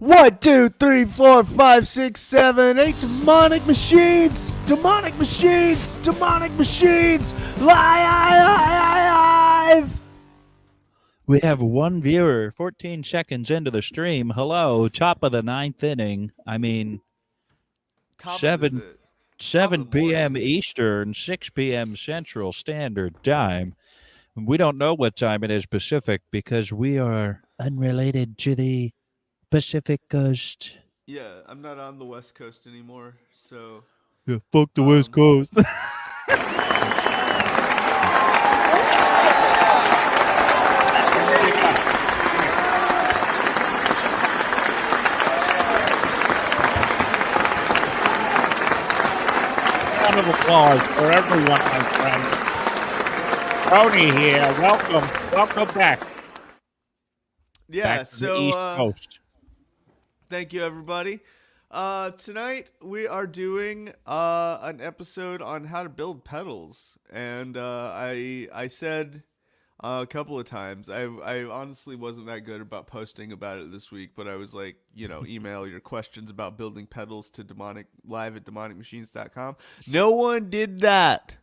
1, 2, 3, 4, 5, 6, 7, 8 demonic machines! Demonic machines! Demonic machines! Live! We have one viewer, 14 seconds into the stream. Hello, top of the ninth inning. I mean, Top 7 of 7 the p.m. morning. Eastern, 6 p.m. Central Standard Time. We don't know what time it is Pacific because we are unrelated to the Pacific Coast. Yeah, I'm not on the West Coast anymore, so... Yeah, fuck the West Coast. Round of applause for everyone, my friend. Tony here. Welcome back. Yeah, Back to the East Coast. Thank you, everybody. Tonight we are doing an episode on how to build pedals, and I said a couple of times I honestly wasn't that good about posting about it this week, but I was like, email your questions about building pedals to live@demonicmachines.com. No one did that.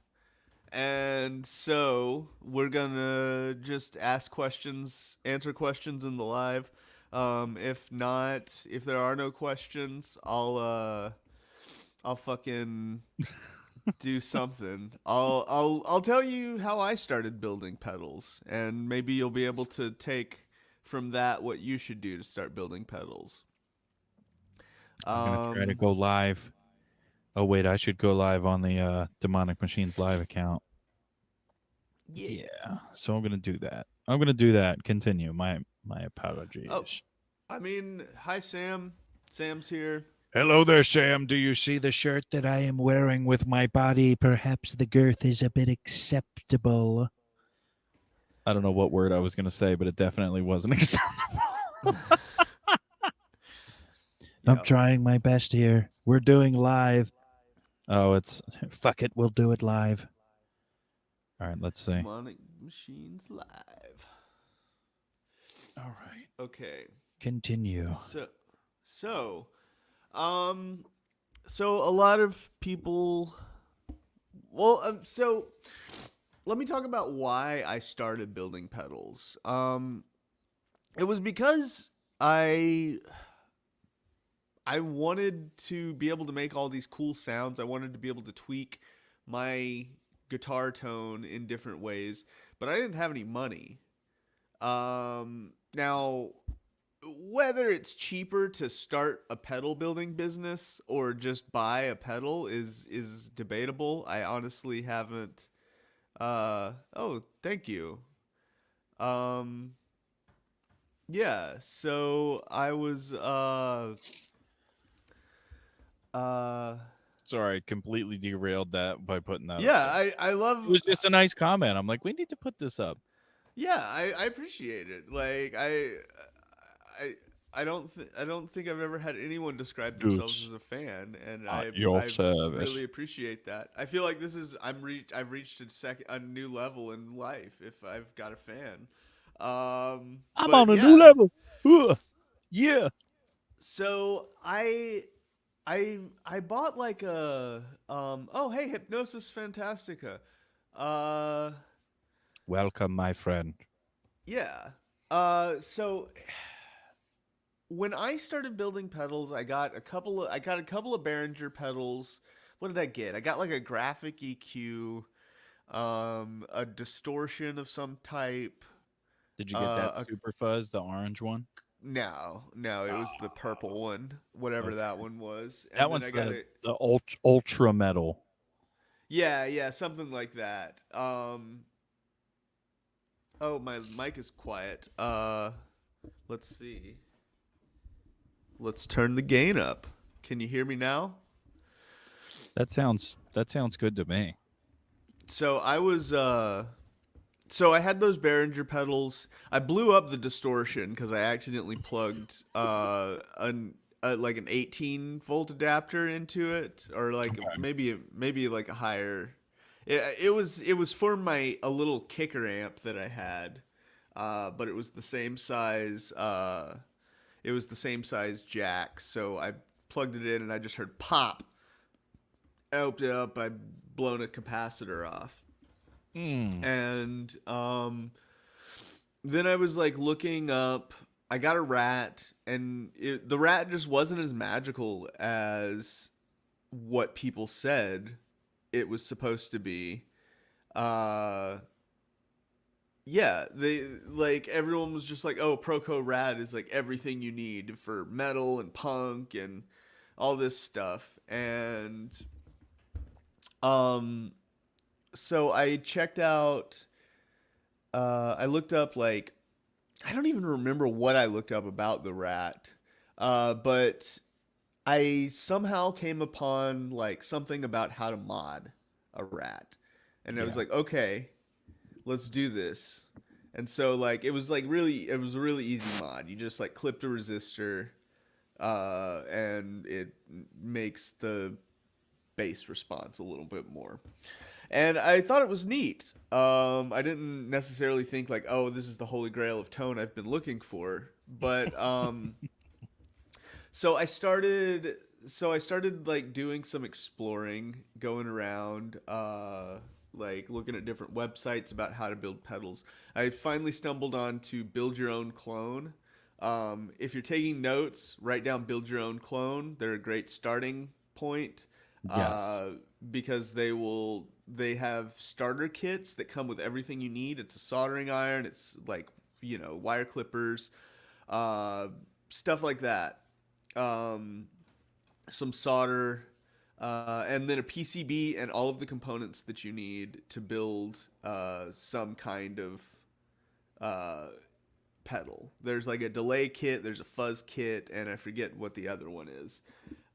And so we're gonna just ask questions, answer questions in the live. If there are no questions, I'll fucking do something. I'll tell you how I started building pedals, and maybe you'll be able to take from that what you should do to start building pedals. I'm going to try to go live. Oh, wait, I should go live on the Demonic Machines live account. Yeah. So I'm going to do that. Continue. My apologies. Oh, I mean, hi, Sam. Sam's here. Hello there, Sam. Do you see the shirt that I am wearing with my body? Perhaps the girth is a bit acceptable. I don't know what word I was going to say, but it definitely wasn't acceptable. I'm trying my best here. We're doing live. Oh, fuck it. We'll do it live. All right, let's see. Demonic Machines live. All right. Okay. Continue. So a lot of people. So let me talk about why I started building pedals. It was because I wanted to be able to make all these cool sounds. I wanted to be able to tweak my guitar tone in different ways, but I didn't have any money. Now, whether it's cheaper to start a pedal building business or just buy a pedal is debatable. I honestly haven't. Oh, thank you. Yeah. So I was. Sorry, I completely derailed that by putting that. Yeah, I love. It was just a nice comment. I'm like, we need to put this up. Yeah, I appreciate it. Like I don't think I've ever had anyone describe themselves as a fan, and I really appreciate that. I feel like I've reached a new level in life if I've got a fan. I'm on a new level. Yeah. So I bought like a oh hey, Hypnosis Fantastica. Welcome, my friend. Yeah. So when I started building pedals, I got a couple of Behringer pedals. What did I get? I got like a graphic EQ, a distortion of some type. Did you get that Super Fuzz, the orange one? No, it was the purple one, whatever that one was. And that one's the ultra metal. Yeah, something like that. Oh, my mic is quiet. Let's see. Let's turn the gain up. Can you hear me now? That sounds good to me. So I was so I had those Behringer pedals. I blew up the distortion because I accidentally plugged like an 18-volt adapter into it, or like maybe like a higher. It was for a little kicker amp that I had, but it was the same size it was the same size jack. So I plugged it in and I just heard pop. I opened it up. I'd blown a capacitor off. And then I was like looking up. I got a rat, and the rat just wasn't as magical as what people said it was supposed to be. Yeah, they like everyone was just like, "Oh, Proco Rat is like everything you need for metal and punk and all this stuff." And so I checked out I looked up like I don't even remember what I looked up about the rat. But I somehow came upon like something about how to mod a rat. And I was like, "Okay, let's do this." And so like it was a really easy mod. You just like clipped a resistor and it makes the bass response a little bit more. And I thought it was neat. I didn't necessarily think like, oh, this is the holy grail of tone I've been looking for. But so I started like doing some exploring, going around, like looking at different websites about how to build pedals. I finally stumbled on to Build Your Own Clone. If you're taking notes, write down Build Your Own Clone. They're a great starting point. Yes. Because they have starter kits that come with everything you need. It's a soldering iron. It's like, wire clippers, stuff like that. Some solder, and then a PCB and all of the components that you need to build some kind of pedal. There's like a delay kit, there's a fuzz kit, and I forget what the other one is.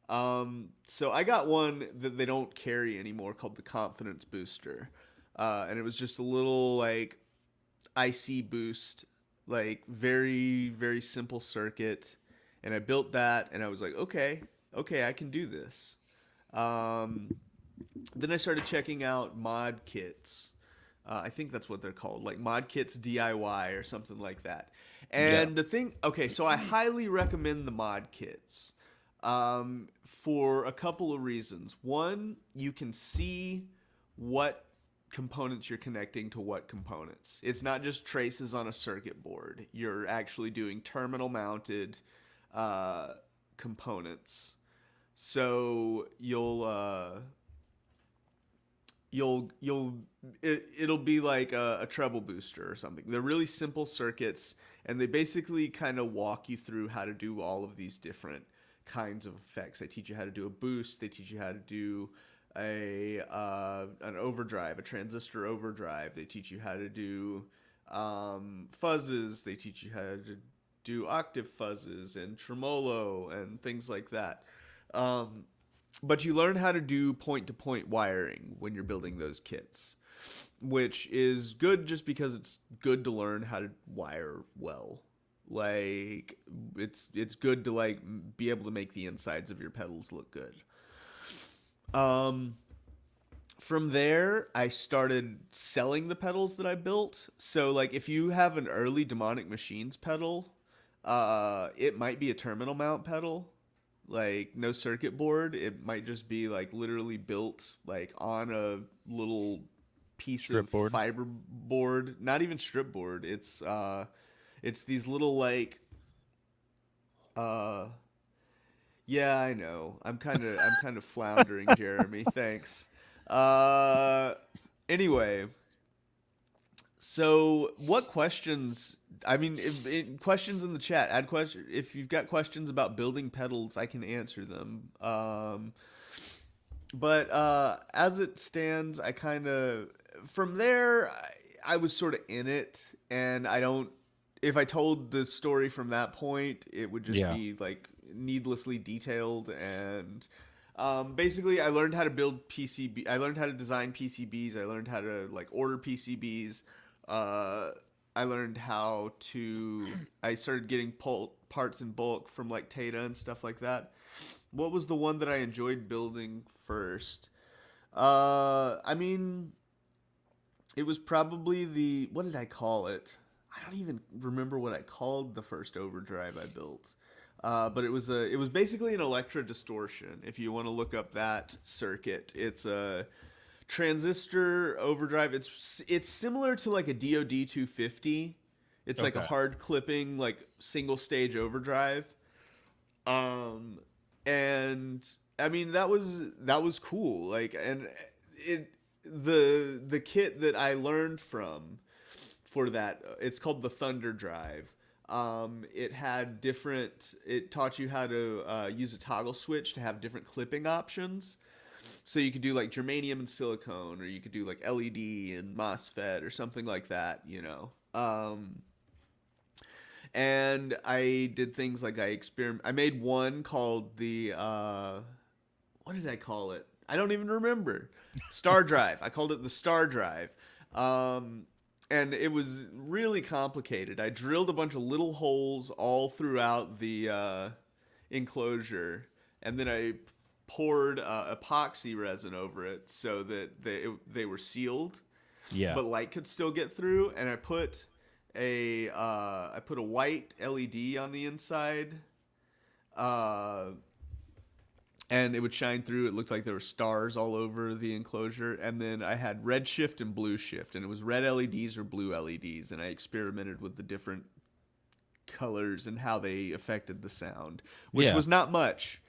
So I got one that they don't carry anymore called the Confidence Booster. And it was just a little like IC boost, like very, very simple circuit. And I built that and I was like, okay, I can do this. Then I started checking out mod kits. I think that's what they're called, like mod kits DIY or something like that. And so I highly recommend the mod kits. For a couple of reasons. One, you can see what components you're connecting to what components. It's not just traces on a circuit board. You're actually doing terminal mounted components. So it'll be like a treble booster or something. They're really simple circuits, and they basically kind of walk you through how to do all of these different kinds of effects. They teach you how to do a boost. They teach you how to do an overdrive, a transistor overdrive. They teach you how to do fuzzes. They teach you how to do octave fuzzes and tremolo and things like that. But you learn how to do point-to-point wiring when you're building those kits, which is good just because it's good to learn how to wire well. Like it's good to like be able to make the insides of your pedals look good. From there, I started selling the pedals that I built. So like if you have an early Demonic Machines pedal, it might be a terminal mount pedal, like no circuit board. It might just be like literally built like on a little piece strip of board. fiber board, not even strip board. It's these little like yeah, I know. I'm kind of floundering, Jeremy. Thanks. Anyway, so what questions? I mean, questions in the chat. Add question if you've got questions about building pedals, I can answer them. But as it stands, I kind of from there I was sort of in it, and I don't. If I told the story from that point, it would just be like needlessly detailed. And basically, I learned how to build PCB. I learned how to design PCBs. I learned how to like order PCBs. I learned how to. I started getting parts in bulk from like Tata and stuff like that. What was the one that I enjoyed building first? I mean, it was probably the. What did I call it? I don't even remember what I called the first overdrive I built. But it was basically an electro distortion. If you want to look up that circuit, it's a transistor overdrive. It's similar to like a DoD 250. It's like a Okay. hard clipping like single stage overdrive. And I mean that was cool. Like, and it the kit that I learned from for that, it's called the Thunder Drive. It had different. It taught you how to use a toggle switch to have different clipping options. So you could do like germanium and silicone, or you could do like LED and MOSFET or something like that. And I did things like I made one called the what did I call it? I don't even remember. Star Drive. I called it the Star Drive. And it was really complicated. I drilled a bunch of little holes all throughout the enclosure, and then I poured epoxy resin over it so that they were sealed, Yeah. but light could still get through. And I put a white LED on the inside, and it would shine through. It looked like there were stars all over the enclosure. And then I had red shift and blue shift, and it was red LEDs or blue LEDs, and I experimented with the different colors and how they affected the sound, which Yeah. was not much.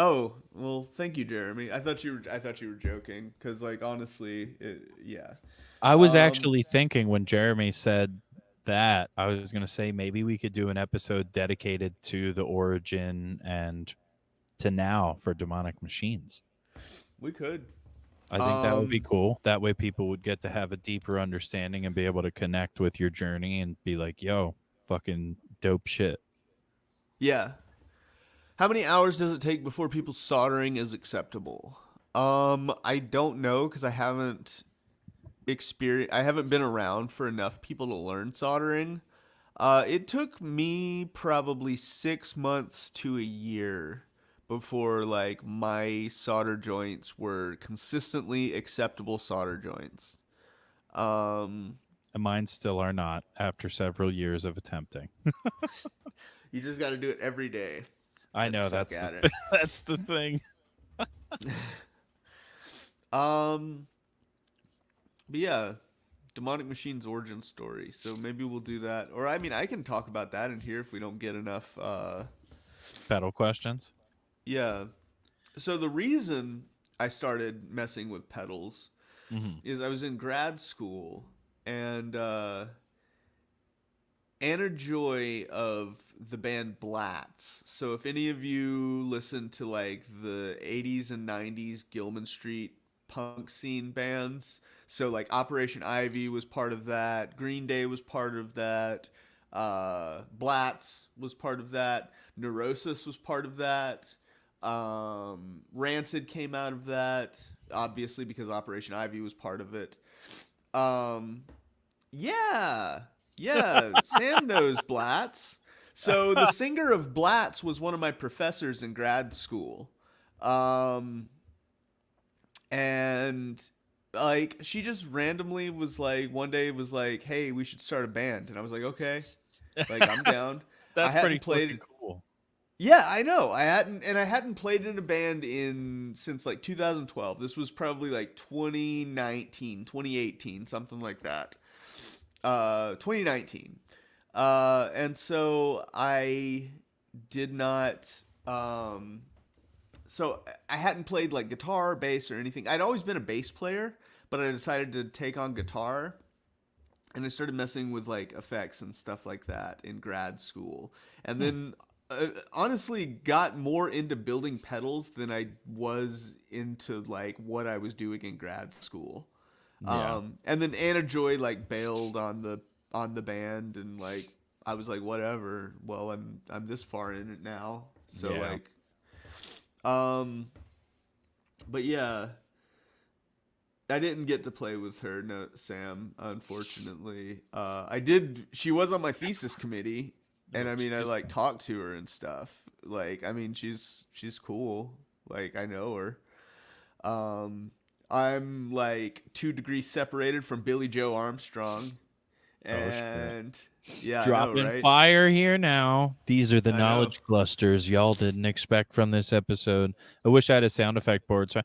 Oh, well, thank you, Jeremy. I thought you were joking, because like honestly, yeah. I was Um, actually thinking when Jeremy said that, I was going to say maybe we could do an episode dedicated to the origin and to now for demonic machines. we could. I think that would be cool. That way people would get to have a deeper understanding and be able to connect with your journey and be like, yo, fucking dope shit. Yeah. How many hours does it take before people soldering is acceptable? I don't know, because I haven't been around for enough people to learn soldering. It took me probably 6 months to a year before like my solder joints were consistently acceptable solder joints. Um, And mine still are not after several years of attempting. you just got to do it every day. I And know suck that's at the it. that's the thing. But yeah, Demonic Machine's origin story. So maybe we'll do that. Or I mean, I can talk about that in here if we don't get enough. Pedal questions. Yeah. So the reason I started messing with pedals Mm-hmm. is I was in grad school, and Anna Joy of the band Blatz. So if any of you listen to like the 80s and 90s Gilman Street punk scene bands, so like Operation Ivy was part of that, Green Day was part of that, Blatz was part of that, Neurosis was part of that, Rancid came out of that, obviously because Operation Ivy was part of it. Yeah. Yeah, Sam knows Blatz. So the singer of Blatz was one of my professors in grad school. And like she just randomly was like one day was like, "Hey, we should start a band." And I was like, "Okay." Like I'm down. I That's pretty hadn't played fucking cool. Yeah, I know. I hadn't played in a band since like 2012. This was probably like 2019, 2018, something like that. 2019. And so I did not so I hadn't played like guitar, bass, or anything. I'd always been a bass player, but I decided to take on guitar, and I started messing with like effects and stuff like that in grad school. And then honestly got more into building pedals than I was into like what I was doing in grad school. Yeah. And then Anna Joy like bailed on the band, and like I was like, whatever. Well, I'm this far in it now, so Yeah. like, but yeah, I didn't get to play with her, no, Sam, unfortunately. I did. She was on my thesis committee, and I mean, I like talked to her and stuff. Like, I mean, she's cool. Like, I know her. I'm like 2 degrees separated from Billy Joe Armstrong. Oh, shit. And yeah, I know, Dropping right? fire here now. These are the I know. knowledge clusters y'all didn't expect from this episode. I wish I had a sound effect board. So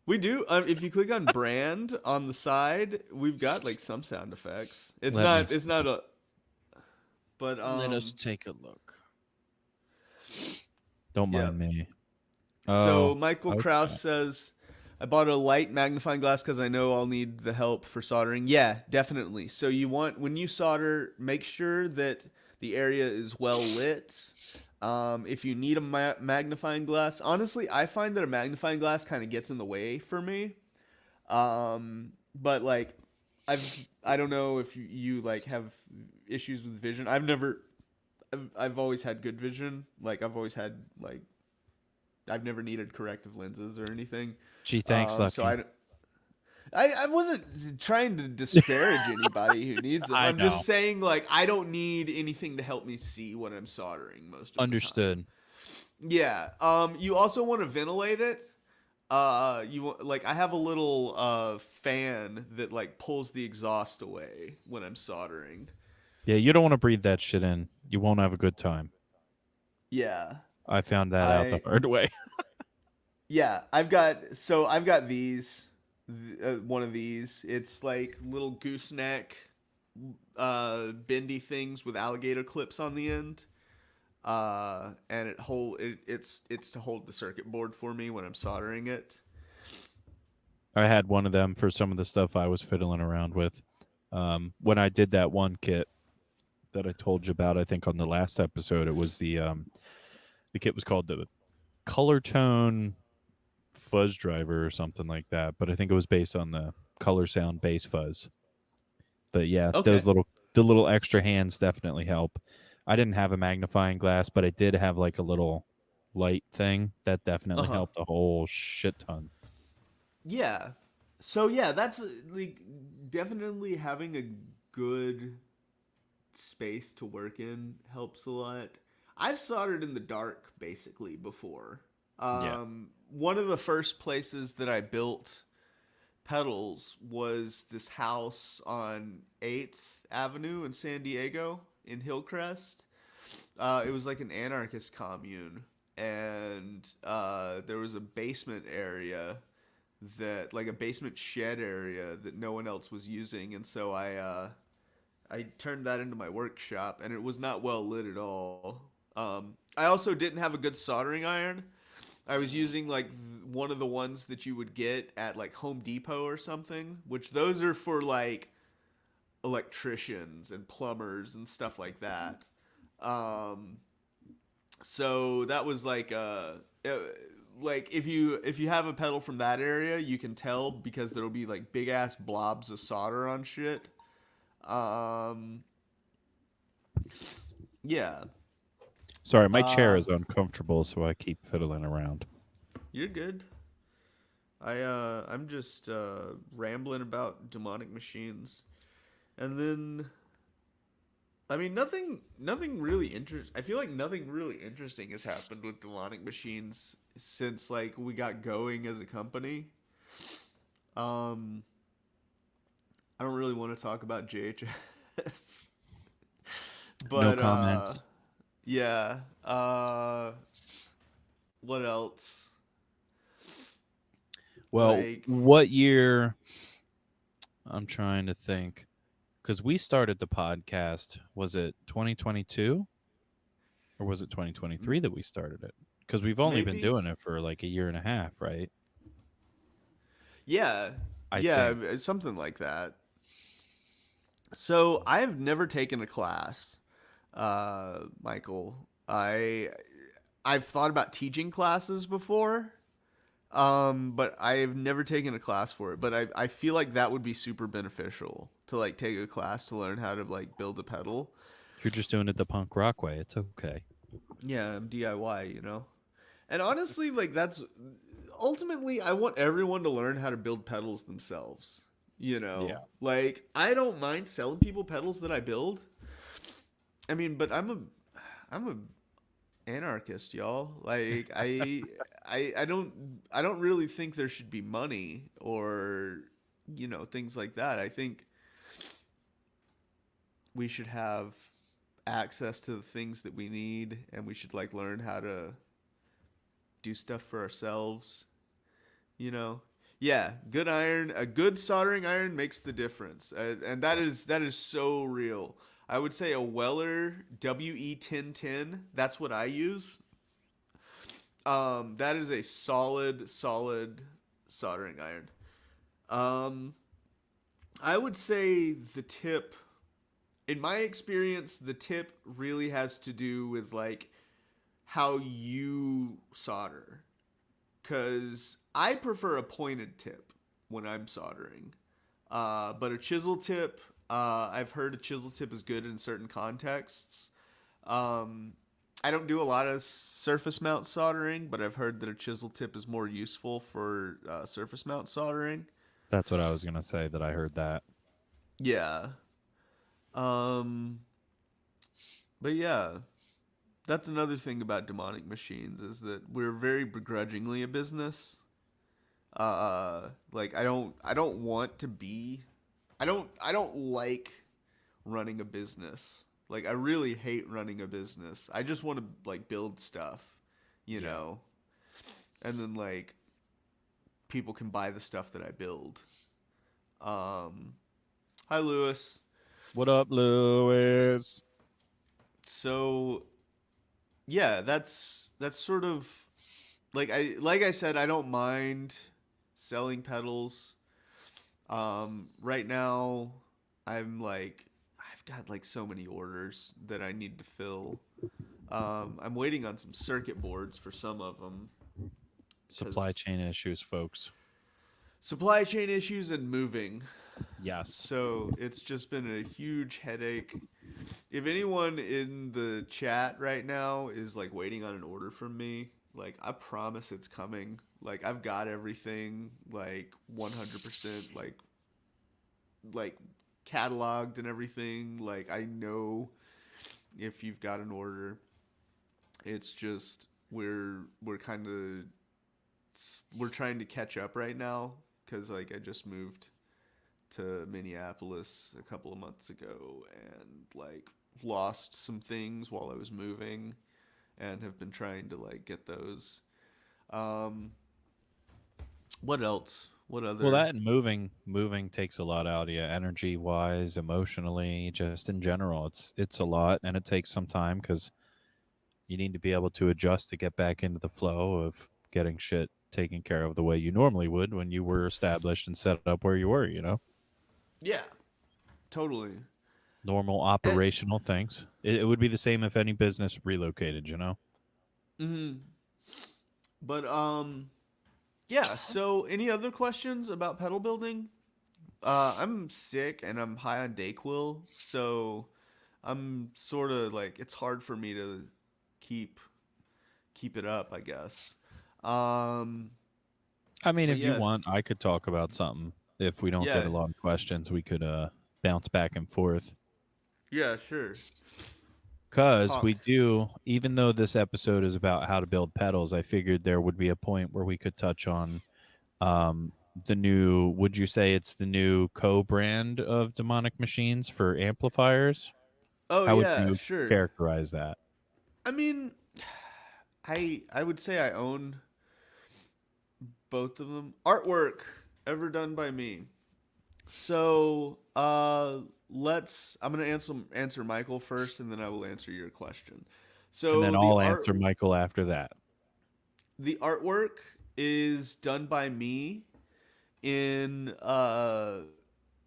We do. If you click on brand on the side, we've got like some sound effects. It's Let me not. It's not a. But let us take a look. Don't yeah. mind me. So Oh, Michael okay. Kraus says, "I bought a light magnifying glass because I know I'll need the help for soldering." Yeah, definitely. So you want when you solder, make sure that the area is well lit. If you need a magnifying glass, honestly, I find that a magnifying glass kind of gets in the way for me. But like, I don't know if you like have issues with vision. I've always had good vision. Like I've always had like I've never needed corrective lenses or anything. Gee, thanks, Lucky. So I wasn't trying to disparage anybody who needs them. I I'm know. just saying like I don't need anything to help me see what I'm soldering most of the time. Understood. Yeah. You also want to ventilate it. Like I have a little fan that like pulls the exhaust away when I'm soldering. Yeah, you don't want to breathe that shit in. You won't have a good time. Yeah. I found that out the hard way. Yeah, I've got these. One of these. It's like little gooseneck, bendy things with alligator clips on the end. And it's to hold the circuit board for me when I'm soldering it. I had one of them for some of the stuff I was fiddling around with. When I did that one kit that I told you about, I think on the last episode, it was the kit was called the Color Tone Fuzz Driver or something like that. But I think it was based on the Color Sound Bass Fuzz. But yeah, Okay. the little extra hands definitely help. I didn't have a magnifying glass, but I did have like a little light thing that definitely helped a whole shit ton. Yeah. So yeah, that's like definitely having a good space to work in helps a lot. I've soldered in the dark basically before. One of the first places that I built pedals was this house on 8th Avenue in San Diego in Hillcrest. It was like an anarchist commune, and there was a basement area that, like a basement shed area that no one else was using, and so I turned that into my workshop, and it was not well lit at all. I also didn't have a good soldering iron. I was using like one of the ones that you would get at like Home Depot or something, which those are for like electricians and plumbers and stuff like that. So that was like if you have a pedal from that area, you can tell because there'll be like big ass blobs of solder on shit. Yeah. Sorry, my chair is uncomfortable, so I keep fiddling around. You're good. I'm just rambling about demonic machines, and then, I mean, nothing really interesting. I feel like nothing really interesting has happened with demonic machines since like we got going as a company. I don't really want to talk about JHS, but no comments. yeah. What else? Well, like, what year? I'm trying to think. Because we started the podcast, was it 2022? Or was it 2023 that we started it? Because we've only been maybe. doing it for like a year and a half, right? Yeah. I Yeah, think. something like that. So I have never taken a class, Michael. I've thought about teaching classes before, but I've never taken a class for it. But I feel like that would be super beneficial to like take a class to learn how to like build a pedal. You're just doing it the punk rock way. It's okay. Yeah, I'm DIY, you know. And honestly, like that's ultimately I want everyone to learn how to build pedals themselves. You know, Yeah. like I don't mind selling people pedals that I build. I mean, but I'm a anarchist, y'all. Like I don't really think there should be money or things like that. I think we should have access to the things that we need, and we should like learn how to do stuff for ourselves. You know, yeah, a good soldering iron makes the difference, and that is so real. I would say a Weller WE1010. That's what I use. That is a solid soldering iron. Um, I would say the tip, in my experience, the tip really has to do with like how you solder. Because I prefer a pointed tip when I'm soldering. But a chisel tip, I've heard a chisel tip is good in certain contexts. Um, I don't do a lot of surface mount soldering, but I've heard that a chisel tip is more useful for surface mount soldering. That's what I was gonna say. That I heard that. Yeah. Um, but yeah, that's another thing about demonic machines is that we're very begrudgingly a business. Like I don't want to be I don't like running a business. Like I really hate running a business. I just want to like build stuff, you Yeah. know. And then like people can buy the stuff that I build. Um Hi Lewis. What up, Lewis? So yeah, that's sort of like I said, I don't mind selling pedals. Right now, I've got like so many orders that I need to fill. I'm waiting on some circuit boards for some of them Supply because chain issues, folks. supply chain issues and moving. Yes. So it's just been a huge headache. If anyone in the chat right now is like waiting on an order from me, like I promise it's coming. Like I've got everything like 100% like cataloged and everything. Like I know if you've got an order. It's just we're trying to catch up right now cuz like I just moved to Minneapolis a couple of months ago and like lost some things while I was moving and have been trying to like get those. Um, what else? What Well, other? that and moving takes a lot out of you, energy wise, emotionally, just in general. It's a lot, and it takes some time because you need to be able to adjust to get back into the flow of getting shit taken care of the way you normally would when you were established and set up where you were. Yeah, totally. Normal Eh, operational things. It would be the same if any business relocated. mm-hmm. But yeah. So, any other questions about pedal building? I'm sick and I'm high on Dayquil, so I'm sort of like it's hard for me to keep keep it up, I guess. Um, I mean, but if you yeah, want, I could talk about something. If we don't get yeah, a lot of questions, we could bounce back and forth. yeah, sure. Because we Talk. do, even though this episode is about how to build pedals, I figured there would be a point where we could touch on the new, would you say it's the new co-brand of demonic machines for amplifiers? Oh How would yeah, you sure. characterize that? I mean, I would say I own both of them. Artwork ever done by me. So, let's I'm going to answer Michael first and then I will answer your question. And then So, I'll answer Michael after that. the artwork is done by me in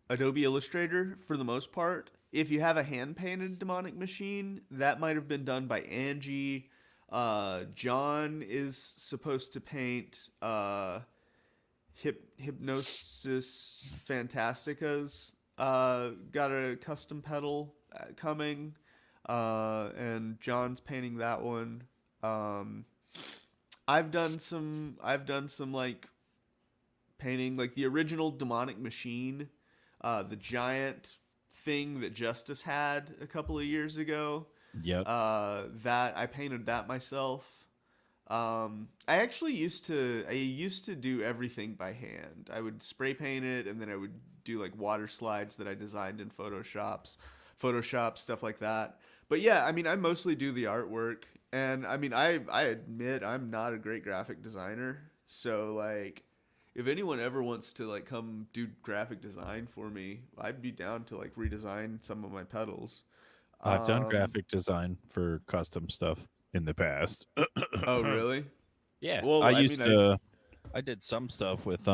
Adobe Illustrator for the most part. If you have a hand painted demonic machine, that might have been done by Angie. John is supposed to paint Hypnosis Fantasticas. Got a custom pedal coming, and John's painting that one. Um, I've done some like painting like the original demonic machine, the giant thing that Justice had a couple of years ago. Yep. That I painted that myself. I actually used to do everything by hand. I would spray paint it, and then I would do like water slides that I designed in Photoshop stuff like that. But yeah, I mean, I mostly do the artwork, and I mean, I admit I'm not a great graphic designer. So like, if anyone ever wants to like come do graphic design for me, I'd be down to like redesign some of my pedals. I've done Um, graphic design for custom stuff in the past. oh really? Yeah, I Well, I used mean, to. I did some stuff with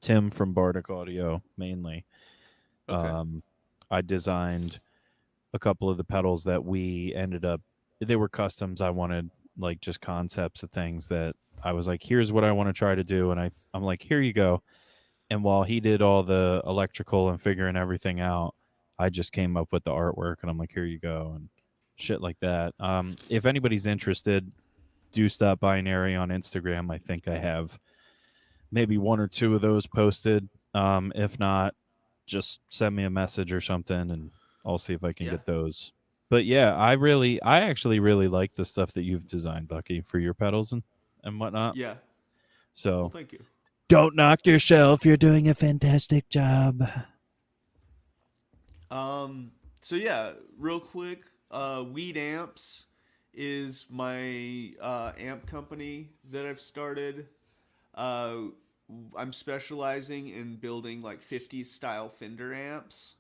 Tim from Bardic Audio mainly. okay. Um, I designed a couple of the pedals that we ended up. They were customs. I wanted like just concepts of things that I was like, here's what I want to try to do, and I'm like, here you go. And while he did all the electrical and figuring everything out, I just came up with the artwork, and I'm like, here you go, and shit like that. If anybody's interested, do stop binary on Instagram. I think I have maybe one or two of those posted. If not, just send me a message or something, and I'll see if I can Yeah. get those. But yeah, I actually really like the stuff that you've designed, Bucky, for your pedals and whatnot. Yeah. Well, So thank you. don't knock yourself. You're doing a fantastic job. So yeah, real quick, Weed Amps is my amp company that I've started. Uh, I'm specializing in building like 50s style Fender amps.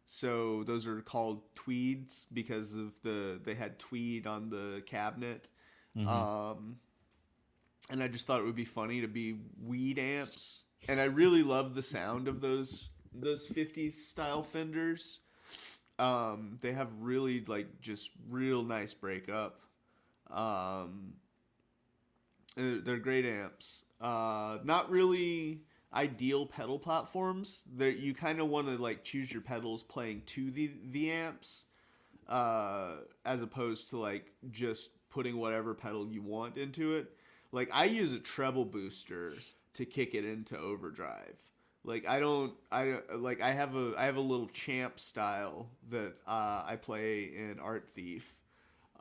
So those are called tweeds because of they had tweed on the cabinet. Mm-hmm. Um, and I just thought it would be funny to be weed amps. And I really love the sound of those 50s style Fenders. They have really like just real nice breakup. Um, they're great amps. Not really ideal pedal platforms. There you kind of want to like choose your pedals playing to the amps, as opposed to like just putting whatever pedal you want into it. Like I use a treble booster to kick it into overdrive. Like I have a little champ style that I play in Art Thief,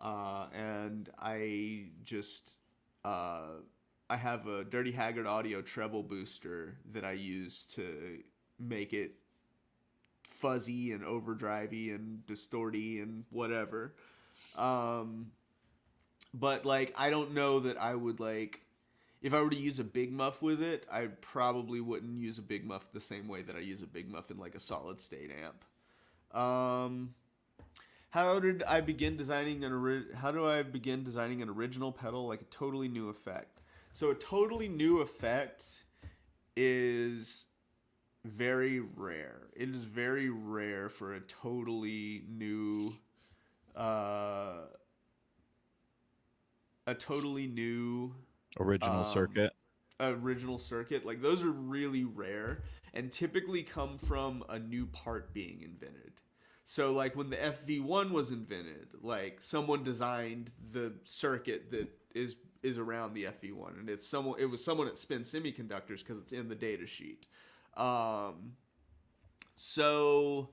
and uh, I have a Dirty Haggard Audio treble booster that I use to make it fuzzy and overdrivey and distorty and whatever. Um, but like I don't know that I would like if I were to use a big muff with it, I probably wouldn't use a big muff the same way that I use a big muff in like a solid state amp. How did I begin designing how do I begin designing an original pedal like a totally new effect? So a totally new effect is very rare. It is very rare for a totally new uh a totally new Original um circuit. original circuit. Like those are really rare and typically come from a new part being invented. So like when the FV1 was invented, like someone designed the circuit that is around the FV1, and it was someone at Spin Semiconductors because it's in the data sheet. Um, so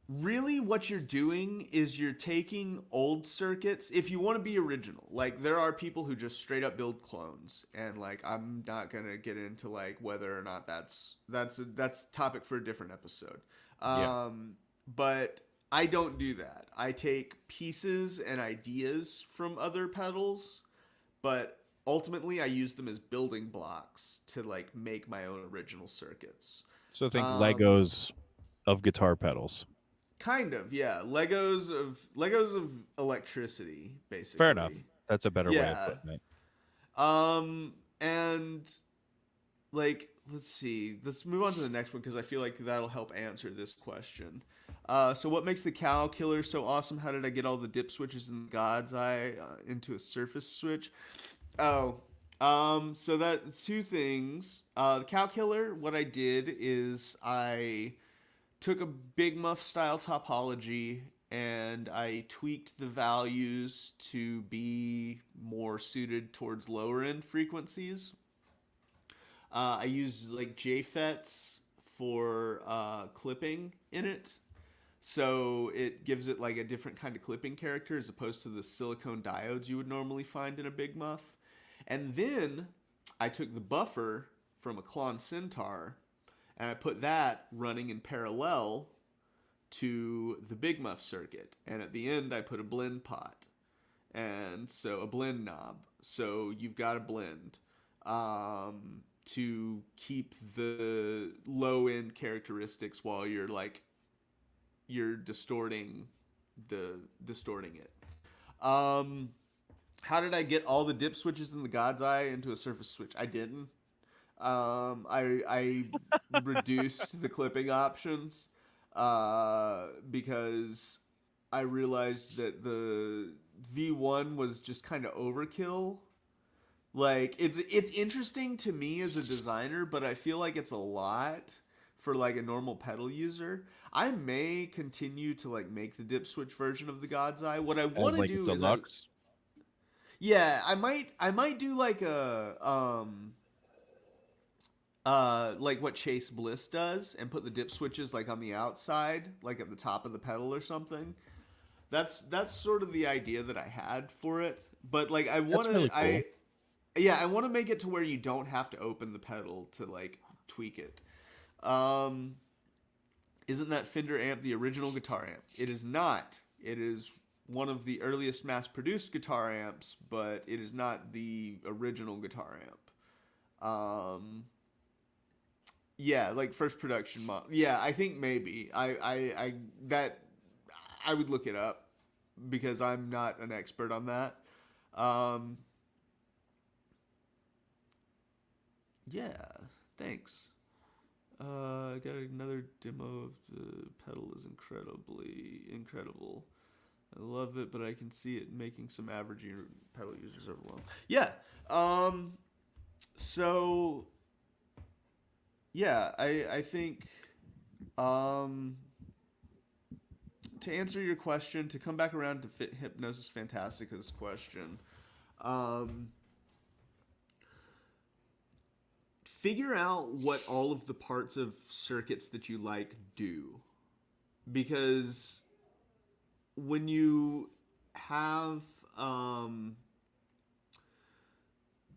really what you're doing is you're taking old circuits if you want to be original. Like there are people who just straight up build clones, and like I'm not going to get into like whether or not that's topic for a different episode. Yeah. But I don't do that. I take pieces and ideas from other pedals, but ultimately I use them as building blocks to like make my own original circuits. So think Um, Legos of guitar pedals. Kind of, yeah. Legos of electricity, Fair enough. basically. That's a better way of Yeah. putting it. And like, let's see. Let's move on to the next one because I feel like that'll help answer this question. So what makes the cow killer so awesome? How did I get all the dip switches in God's Eye into a surface switch? Oh, so that two things. The cow killer. What I did is I took a big muff style topology and I tweaked the values to be more suited towards lower end frequencies. I used like JFETs for clipping in it. So it gives it like a different kind of clipping character as opposed to the silicone diodes you would normally find in a Big Muff. And then I took the buffer from a Klon Centaur and I put that running in parallel to the Big Muff circuit. And at the end, I put a blend pot. And so a blend knob. So you've got a blend to keep the low end characteristics while you're distorting it. How did I get all the dip switches in the God's Eye into a surface switch? I didn't. I reduced the clipping options because I realized that the V1 was just kind of overkill. Like it's interesting to me as a designer, but I feel like it's a lot for like a normal pedal user. I may continue to like make the dip switch version of the God's Eye. What I want As to like a do deluxe. yeah, I might do like a like what Chase Bliss does and put the dip switches like on the outside, like at the top of the pedal or something. That's sort of the idea that I had for it. But like I want That's to really cool. I want to make it to where you don't have to open the pedal to like tweak it. Isn't that Fender amp the original guitar amp? It is not. It is one of the earliest mass-produced guitar amps, but it is not the original guitar amp. Yeah, like first production model. Yeah, I think maybe. I would look it up because I'm not an expert on that. Um, yeah, thanks. I got another demo of the pedal is incredible. I love it, but I can see it making some average pedal users overwhelmed. Yeah. So yeah, I think to answer your question, to come back around to fit Hypnosis Fantastica's question, um, figure out what all of the parts of circuits that you like do. Because when you have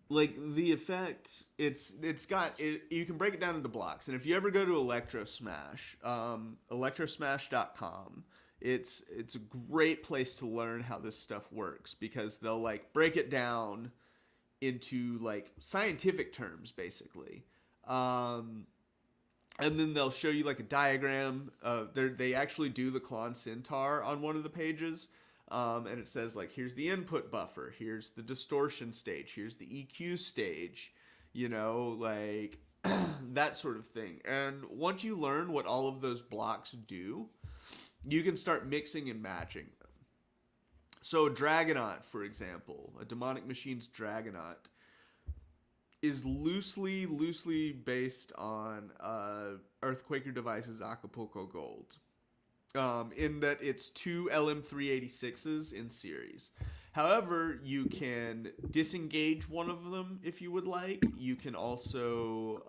like the effect, it's got it, you can break it down into blocks. And if you ever go to Electrosmash, electrosmash.com, it's a great place to learn how this stuff works because they'll like break it down into like scientific terms basically. And then they'll show you like a diagram. They actually do the Klon Centaur on one of the pages. And it says like, here's the input buffer, here's the distortion stage, here's the EQ stage, like that sort of thing. And once you learn what all of those blocks do, you can start mixing and matching them. So Dragonaut, for example, a Demonic Machines Dragonaut is loosely based on Earthquaker Devices Acapulco Gold. In that it's two LM386s in series. However, you can disengage one of them if you would like. You can also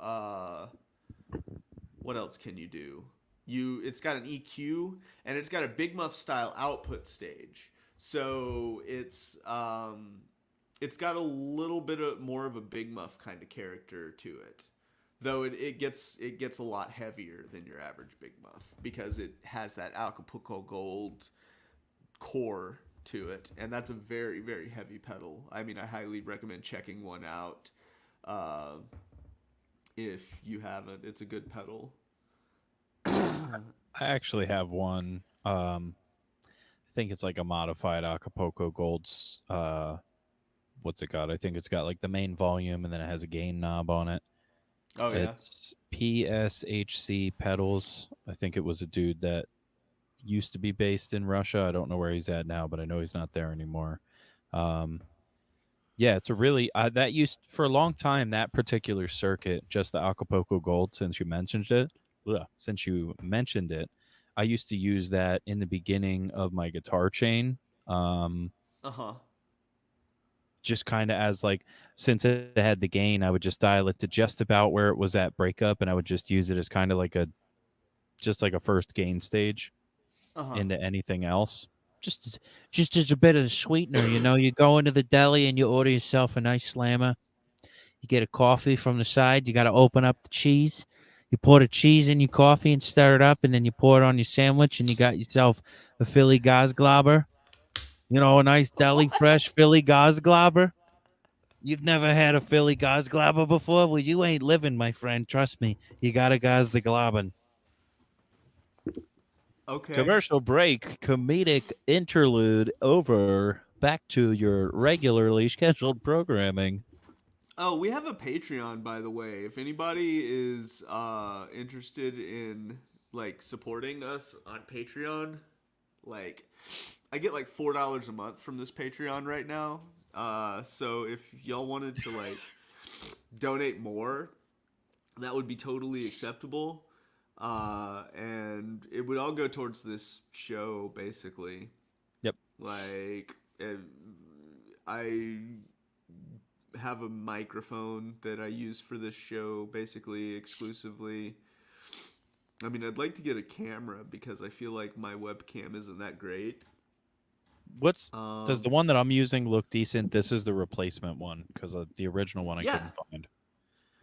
what else can you do? It's got an EQ and it's got a Big Muff style output stage. So it's got a little bit more of a Big Muff kind of character to it. Though it gets a lot heavier than your average Big Muff because it has that Acapulco Gold core to it, and that's a very, very heavy pedal. I mean, I highly recommend checking one out if you haven't. It's a good pedal. I actually have one. I think it's like a modified Acapulco Gold's. What's it got? I think it's got like the main volume, and then it has a gain knob on it. Oh yeah. It's PSHC pedals. I think it was a dude that used to be based in Russia. I don't know where he's at now, but I know he's not there anymore. Yeah, it's a really that used for a long time, that particular circuit, just the Acapulco Gold. Since you mentioned it, I used to use that in the beginning of my guitar chain. Just kind of as like, since it had the gain, I would just dial it to just about where it was at breakup, and I would just use it as kind of like just like a first gain stage. Uh-huh. into anything else. Just as a bit of a sweetener, you go into the deli and you order yourself a nice slammer. You get a coffee from the side. You got to open up the cheese. You pour the cheese in your coffee and stir it up, and then you pour it on your sandwich, and you got yourself a Philly Gosglobber. A nice deli fresh Philly Gosglobber. You've never had a Philly Gosglobber before? Well, you ain't living, my friend. Trust me. You got to Gos the Globbin. Okay. Commercial break, comedic interlude over. Back to your regularly scheduled programming. Oh, we have a Patreon, by the way. If anybody is interested in like supporting us on Patreon, like I get like $4 a month from this Patreon right now. So if y'all wanted to like donate more, that would be totally acceptable. And it would all go towards this show, basically. Yep. Like, I have a microphone that I use for this show, basically exclusively. I mean, I'd like to get a camera because I feel like my webcam isn't that great. Does the one that I'm using look decent? This is the replacement one because the original one I Yeah. couldn't find.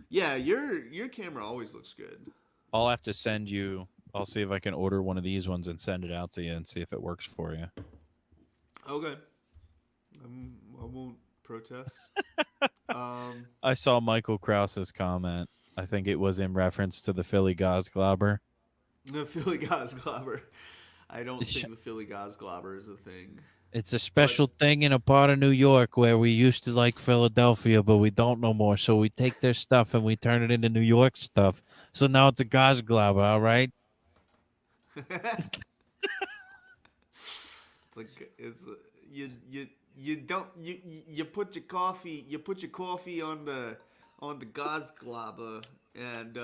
Yeah, your camera always looks good. I'll have to send you. I'll see if I can order one of these ones and send it out to you and see if it works for you. Okay. I won't protest. I saw Michael Krause's comment. I think it was in reference to the Philly Gosglobber. The Philly Gosglobber. I don't think the Philly Gosglobber is a thing. It's a special thing in a part of New York where we used to like Philadelphia, but we don't no more. So we take their stuff and we turn it into New York stuff. So now it's a Gosglobber, all right? You put your coffee on the Gosglobber and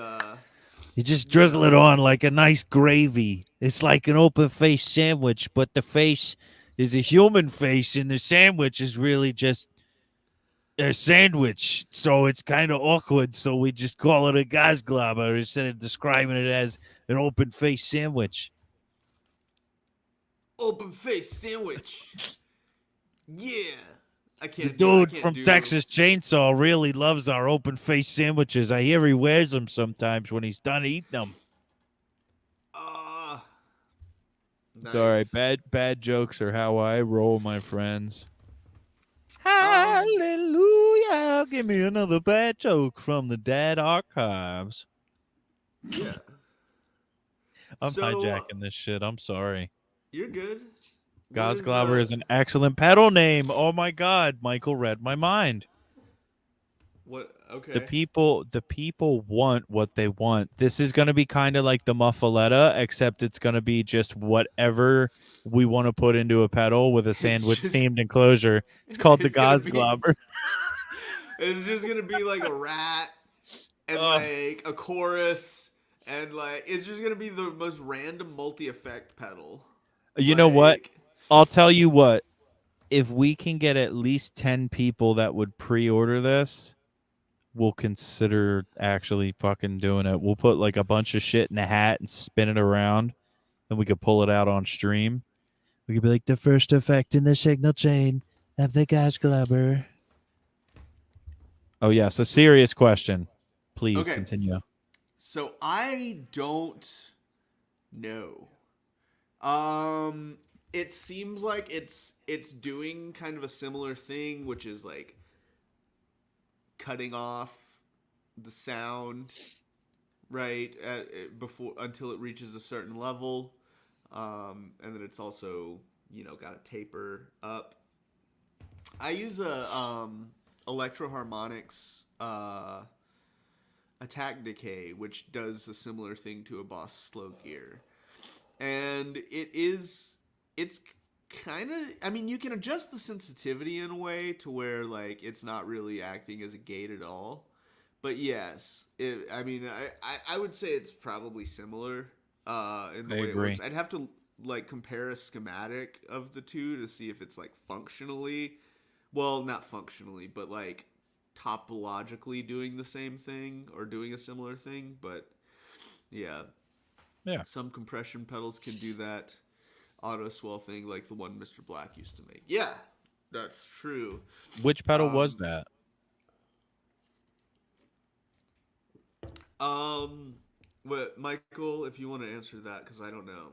You just drizzle it on like a nice gravy. It's like an open-faced sandwich, but the face is a human face, and the sandwich is really just a sandwich. So it's kind of awkward. So we just call it a Gosglobber instead of describing it as an open-faced sandwich. open face sandwich. Yeah. I The can't dude from Texas Chainsaw really loves our open-faced sandwiches. I hear he wears them sometimes when he's done eating them. Nice. It's all right. Bad jokes are how I roll, my friends. Hallelujah. Give me another bad joke from the Dad Archives. Yeah. I'm hijacking this shit. I'm sorry. You're good. Gosglobber is an excellent pedal name. Oh my God. Michael read my mind. What? Okay. The people want what they want. This is going to be kind of like the Muffaletta, except it's going to be just whatever we want to put into a pedal with a sandwich-themed enclosure. It's called the Gosglobber. It's just going to be like a rat and like a chorus and like it's just going to be the most random multi-effect pedal. You know what? I'll tell you what. If we can get at least 10 people that would pre-order this, we'll consider actually fucking doing it. We'll put like a bunch of shit in a hat and spin it around, and we could pull it out on stream. We could be like the first effect in the signal chain of the Gosglobber. Oh yes, a serious question. Please continue. So I don't know. It seems like it's doing kind of a similar thing, which is like cutting off the sound right before until it reaches a certain level, and then it's also got to taper up. I use a Electro-Harmonix Attack Decay, which does a similar thing to a Boss Slow Gear, and it's kind of, I mean, you can adjust the sensitivity in a way to where like it's not really acting as a gate at all. But yes, I would say it's probably similar in the way it works. I'd have to like compare a schematic of the two to see if it's like functionally, well, not functionally, but like topologically doing the same thing or doing a similar thing. But yeah, some compression pedals can do that. auto swell thing like the one Mr. Black used to make. Yeah, that's true. Which pedal was that? What, Michael? If you want to answer that, because I don't know.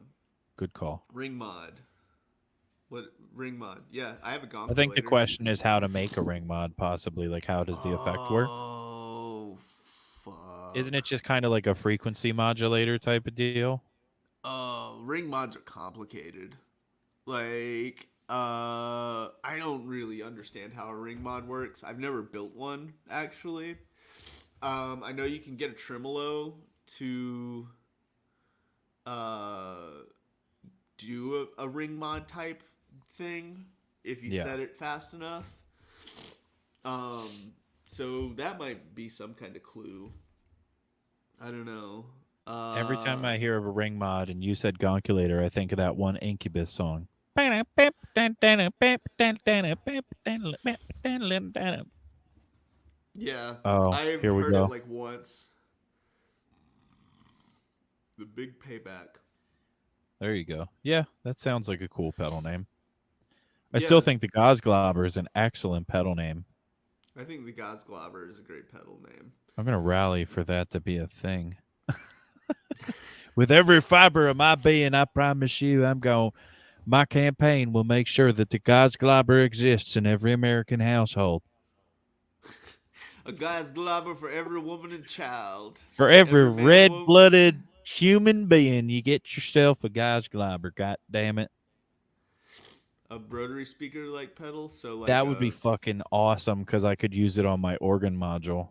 Good call. Ring mod. What ring mod? Yeah, I have a gonkulator. I think the question is how to make a ring mod, possibly. Like, how does the effect work? Oh, fuck. Isn't it just kind of like a frequency modulator type of deal? Ring mods are complicated. Like, I don't really understand how a ring mod works. I've never built one, actually. I know you can get a tremolo to do a ring mod type thing if you set it fast enough. So that might be some kind of clue. I don't know. Every time I hear of a ring mod and you said gonkulator, I think of that one Incubus song. Yeah, Oh, I've here we heard go. it like once. The big payback. There you go. Yeah, that sounds like a cool pedal name. I Yeah. still think the Gosglobber is an excellent pedal name. I think the Gosglobber is a great pedal name. I'm going to rally for that to be a thing. With every fiber of my being, I promise you, my campaign will make sure that the Gosglobber exists in every American household. A Gosglobber for every woman and child. For every man, red-blooded human being, you get yourself a Gosglobber, god damn it. A rotary speaker like pedal, so like That would be fucking awesome because I could use it on my organ module.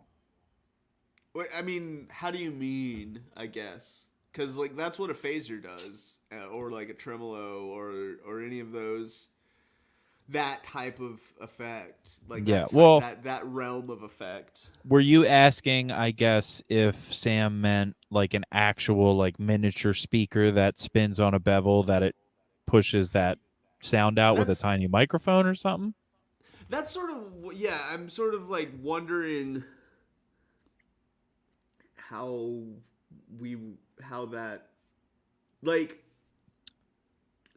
Wait, I mean, how do you mean? I guess because like that's what a phaser does, or like a tremolo, or any of those. That type of effect, like that realm of effect. Were you asking, I guess, if Sam meant like an actual like miniature speaker that spins on a bevel that it pushes that sound out with a tiny microphone or something? That's sort of, yeah, I'm sort of like wondering how that, like,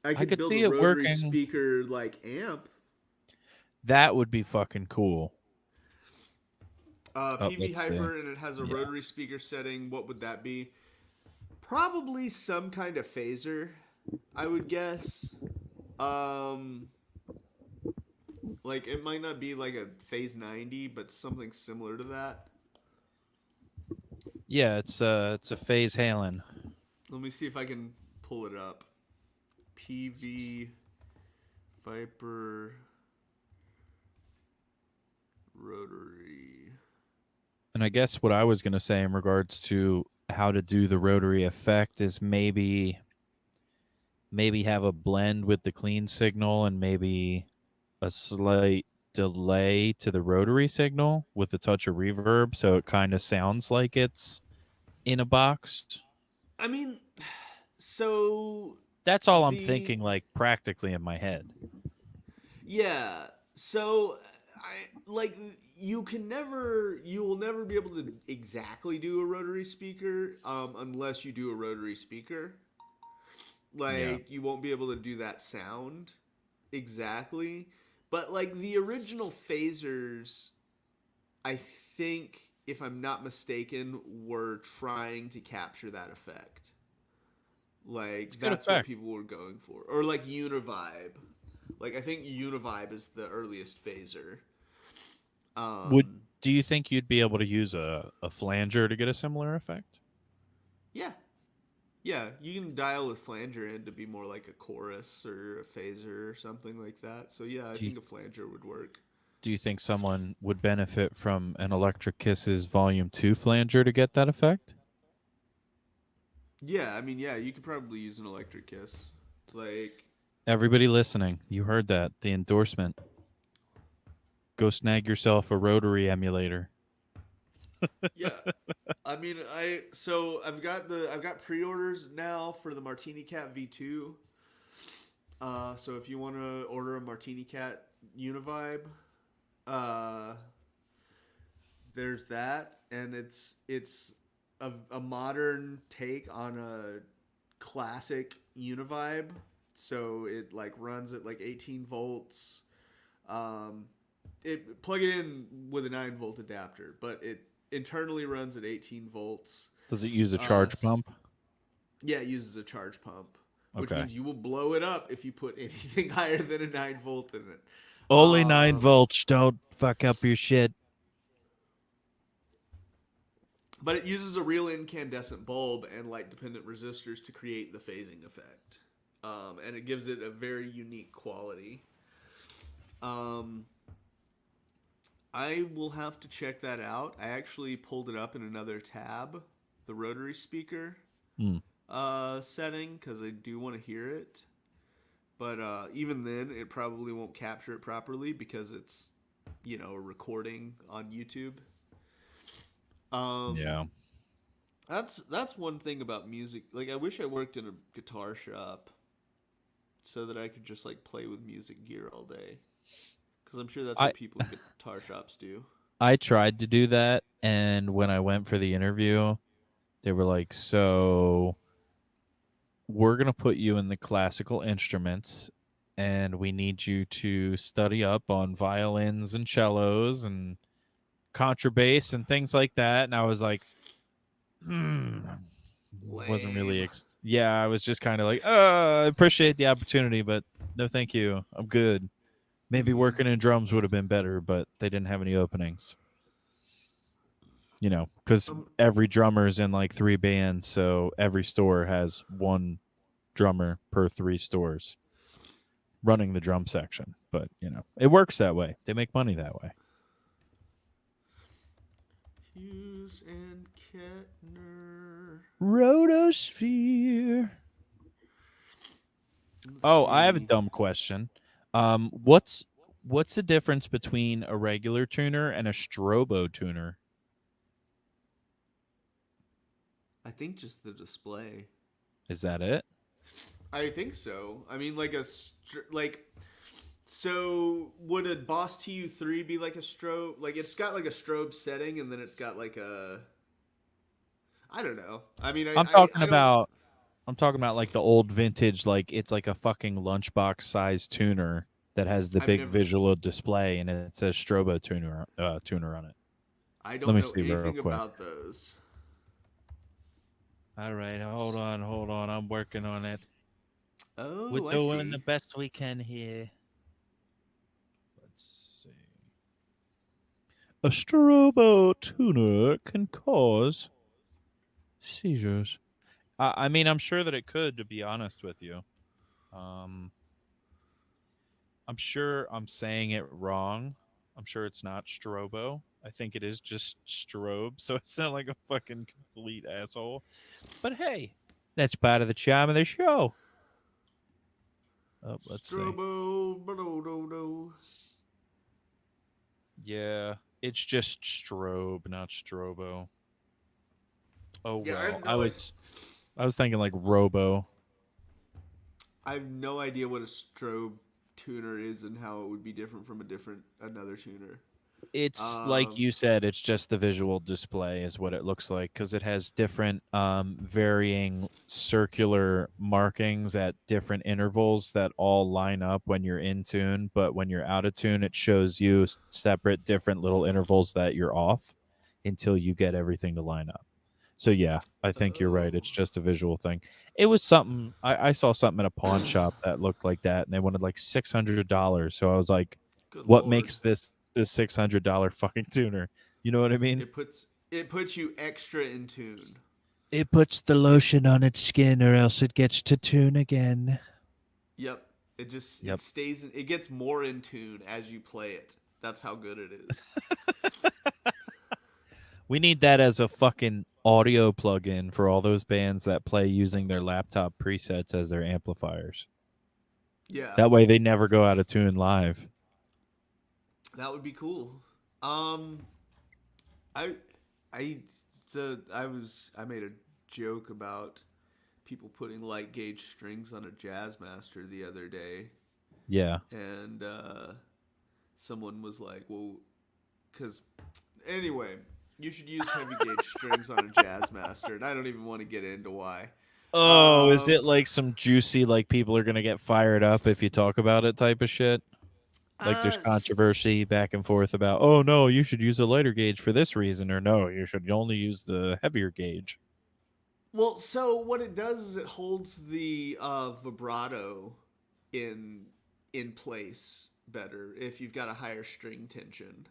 I could build see a it rotary working. speaker like amp. That would be fucking cool. PV Hyper, and it has a rotary speaker setting. What would that be? Probably some kind of phaser, I would guess. Like it might not be like a phase 90, but something similar to that. Yeah, it's a phase Halen. Let me see if I can pull it up. PV Viper rotary. And I guess what I was going to say in regards to how to do the rotary effect is maybe have a blend with the clean signal and maybe a slight delay to the rotary signal with a touch of reverb so it kind of sounds like it's in a box. I mean, so that's all I'm thinking, like practically in my head. Yeah. So you will never be able to exactly do a rotary speaker unless you do a rotary speaker. You won't be able to do that sound exactly. But like the original phasers, I think, if I'm not mistaken, were trying to capture that effect. Like that's what people were going for. Or like Univibe. Like I think Univibe is the earliest phaser. Do you think you'd be able to use a flanger to get a similar effect? Yeah. Yeah, you can dial a flanger in to be more like a chorus or a phaser or something like that. So yeah, I think a flanger would work. Do you think someone would benefit from an Electric Kisses Volume 2 flanger to get that effect? Yeah, I mean, yeah, you could probably use an Electric Kiss. Like, everybody listening, you heard that, the endorsement. Go snag yourself a rotary emulator. Yeah. I mean, I've got pre-orders now for the Martini Cat V2. So if you want to order a Martini Cat Univibe, there's that, and it's a modern take on a classic Univibe. So it like runs at like 18 volts. It plug it in with a 9-volt adapter, but it internally runs at 18 volts. Does it use a Uh, charge pump? yeah, it uses a charge pump, which Okay. means you will blow it up if you put anything higher than a 9-volt in it. Only 9 volts. Don't fuck up your shit. But it uses a real incandescent bulb and light-dependent resistors to create the phasing effect. And it gives it a very unique quality. I will have to check that out. I actually pulled it up in another tab, the rotary speaker setting, because I do want to hear it. But even then, it probably won't capture it properly because it's, a recording on YouTube. Yeah. That's one thing about music. Like, I wish I worked in a guitar shop so that I could just like play with music gear all day. Because I'm sure that's I what people in guitar shops do. I tried to do that, and when I went for the interview, they were like, "So we're gonna put you in the classical instruments, and we need you to study up on violins and cellos and contrabass and things like that." And I was like, wasn't really. Lame. Yeah, I was just kind of like, I appreciate the opportunity, but no, thank you. I'm good. Maybe working in drums would have been better, but they didn't have any openings. Because every drummer is in like 3 bands, so every store has one drummer per 3 stores running the drum section. But, it works that way. They make money that way. Hughes and Kettner. Rotosphere. I have a dumb question. What's the difference between a regular tuner and a strobo tuner? I think just the display. Is that it? I think so. I mean, so would a Boss TU3 be like a strobe? Like, it's got like a strobe setting, and then it's got like a. I don't know. I mean, I'm talking about like the old vintage, like it's like a fucking lunchbox size tuner that has the big visual display, and it says strobo tuner on it. I Let don't me know see real anything quick. about those. All right, hold on. I'm working on it. Oh, We're doing the best we can here. Let's see. A strobo tuner can cause seizures. I mean, I'm sure that it could, to be honest with you. I'm sure I'm saying it wrong. I'm sure it's not strobo. I think it is just strobe, so it's not like a fucking complete asshole. But hey, that's part of the charm of the show. Let's Strobo. see. Yeah, it's just strobe, not strobo. Oh Yeah, well, I was thinking like robo. I have no idea what a strobe tuner is and how it would be different from another tuner. It's like you said, it's just the visual display is what it looks like, because it has different varying circular markings at different intervals that all line up when you're in tune, but when you're out of tune it shows you separate different little intervals that you're off until you get everything to line up. So yeah, I think you're right. It's just a visual thing. It was something I saw something at a pawn shop that looked like that, and they wanted like $600. So I was like, Good "What Lord. makes this $600 fucking tuner?" You know what I mean? It puts you extra in tune. It puts the lotion on its skin, or else it gets to tune again. Yep. It stays it gets more in tune as you play it. That's how good it is. We need that as a fucking audio plug-in for all those bands that play using their laptop presets as their amplifiers. Yeah. That way they never go out of tune live. That would be cool. I made a joke about people putting light gauge strings on a Jazzmaster the other day. Yeah. And someone was like, well, because anyway, you should use heavy gauge strings on a Jazzmaster, and I don't even want to get into why. Oh, is it like some juicy, like people are gonna get fired up if you talk about it type of shit? Like there's S- controversy back and forth about, oh no, you should use a lighter gauge for this reason, or no, you should only use the heavier gauge. well, so what it does is it holds the vibrato in in place better if you've got a higher string tension.